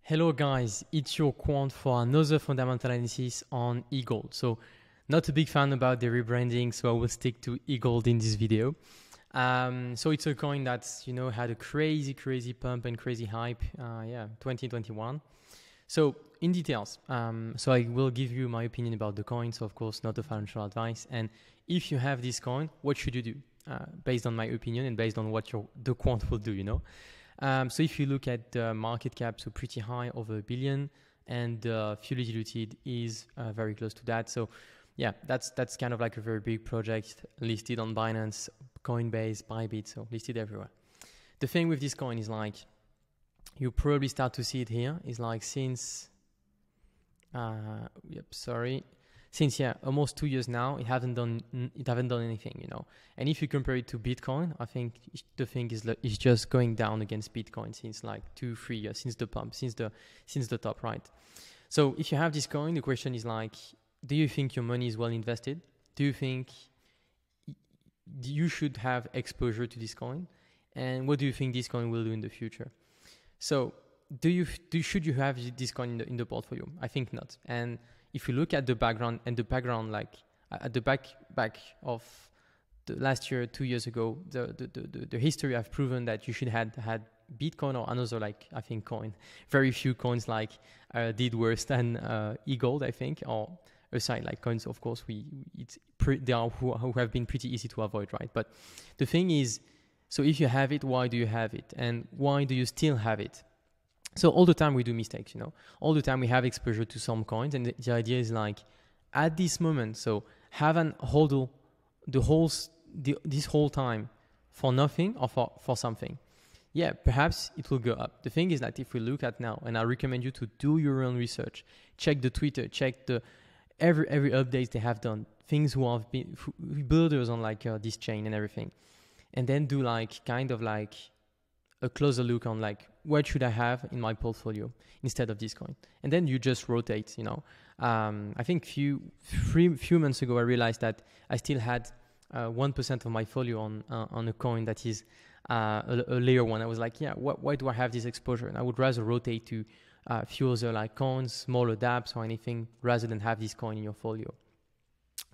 Hello guys, it's your Quant for another fundamental analysis on Egld. So not a big fan about the rebranding, so I will stick to Egld in this video. So it's a coin that's, had a crazy pump and crazy hype, 2021. So in details, so I will give you my opinion about the coin, so of course not a financial advice. And if you have this coin, what should you do? Based on my opinion and based on what the Quant will do, So if you look at the market cap, so pretty high, over $1 billion, and fully diluted is very close to that. So yeah, that's kind of like a very big project listed on Binance, Coinbase, Bybit, so listed everywhere. The thing with this coin is like, you probably start to see it here, is like since, since almost 2 years now, it haven't done anything, And if you compare it to Bitcoin, I think the thing is just going down against Bitcoin since like 2-3 years, since the pump, since the top, right? So if you have this coin, the question is like, do you think your money is well invested? Do you think you should have exposure to this coin? And what do you think this coin will do in the future? So should you have this coin in the portfolio? I think not. And if you look at the background like at the back of the last year, 2 years ago, the history have proven that you should had Bitcoin or another I think coin. Very few coins did worse than Egld, I think, or aside like coins, of course, they are who have been pretty easy to avoid, right? But the thing is, so if you have it, why do you have it? And why do you still have it? So all the time we do mistakes, All the time we have exposure to some coins, and the idea is like, at this moment, so have an hodl this whole time for nothing or for something. Yeah, perhaps it will go up. The thing is that if we look at now, and I recommend you to do your own research, check the Twitter, check the every updates they have done, things who have been builders on this chain and everything, and then do a closer look on what should I have in my portfolio instead of this coin, and then you just rotate. I think few months ago I realized that I still had 1% of my folio on a coin that is a layer one. I was like, why do I have this exposure? And I would rather rotate to few other coins, smaller dApps or anything, rather than have this coin in your folio.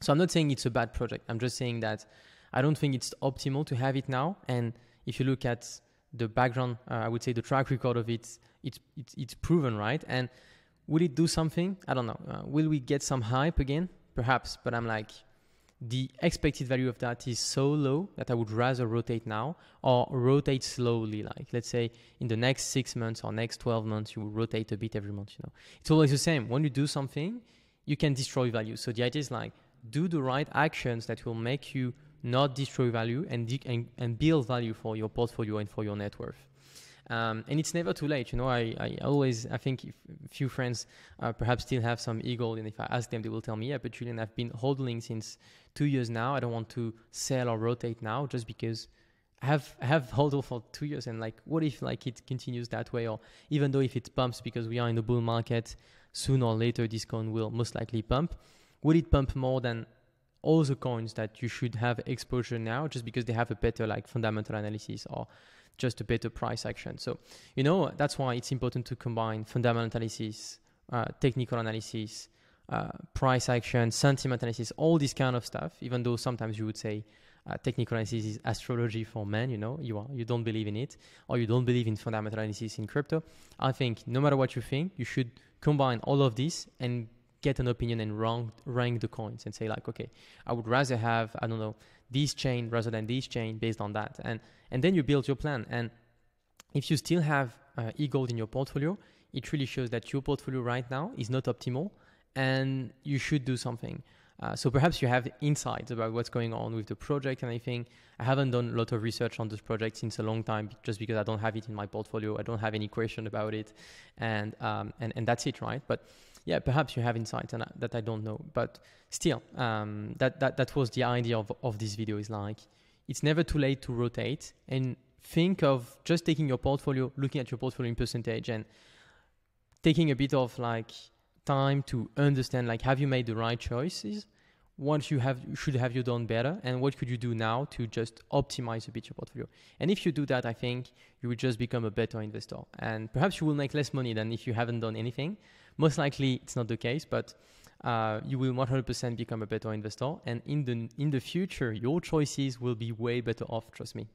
So I'm not saying it's a bad project. I'm just saying that I don't think it's optimal to have it now. And if you look at the background, I would say the track record of it's proven, right? And will it do something? I don't know. Will we get some hype again? Perhaps, but I'm like, the expected value of that is so low that I would rather rotate now or rotate slowly. Let's say in the next 6 months or next 12 months, you will rotate a bit every month. It's always the same. When you do something, you can destroy value. So the idea is do the right actions that will make you not destroy value and build value for your portfolio and for your net worth. And it's never too late. I think if a few friends perhaps still have some Egld, and if I ask them, they will tell me, but Julian, I've been holding since 2 years now. I don't want to sell or rotate now just because I have hodled for 2 years. And what if it continues that way? Or even though if it pumps because we are in the bull market, sooner or later this coin will most likely pump. Would it pump more than all the coins that you should have exposure now just because they have a better fundamental analysis or just a better price action? So, that's why it's important to combine fundamental analysis, technical analysis, price action, sentiment analysis, all this kind of stuff, even though sometimes you would say technical analysis is astrology for men, you don't believe in it, or you don't believe in fundamental analysis in crypto. I think no matter what you think, you should combine all of this and get an opinion and rank the coins and say okay, I would rather have, I don't know, this chain rather than this chain based on that. And then you build your plan. And if you still have Egld in your portfolio, it really shows that your portfolio right now is not optimal and you should do something. So perhaps you have insights about what's going on with the project and everything. I haven't done a lot of research on this project since a long time just because I don't have it in my portfolio. I don't have any question about it. And that's it, right? But yeah, perhaps you have insights that I don't know, but still, that was the idea of this video. Is it's never too late to rotate and think of just taking your portfolio, looking at your portfolio in percentage, and taking a bit of time to understand have you made the right choices? should have you done better, and what could you do now to just optimize a bit your portfolio. And if you do that, I think you will just become a better investor, and perhaps you will make less money than if you haven't done anything. Most likely it's not the case, but you will 100% become a better investor, and in the future your choices will be way better off, trust me.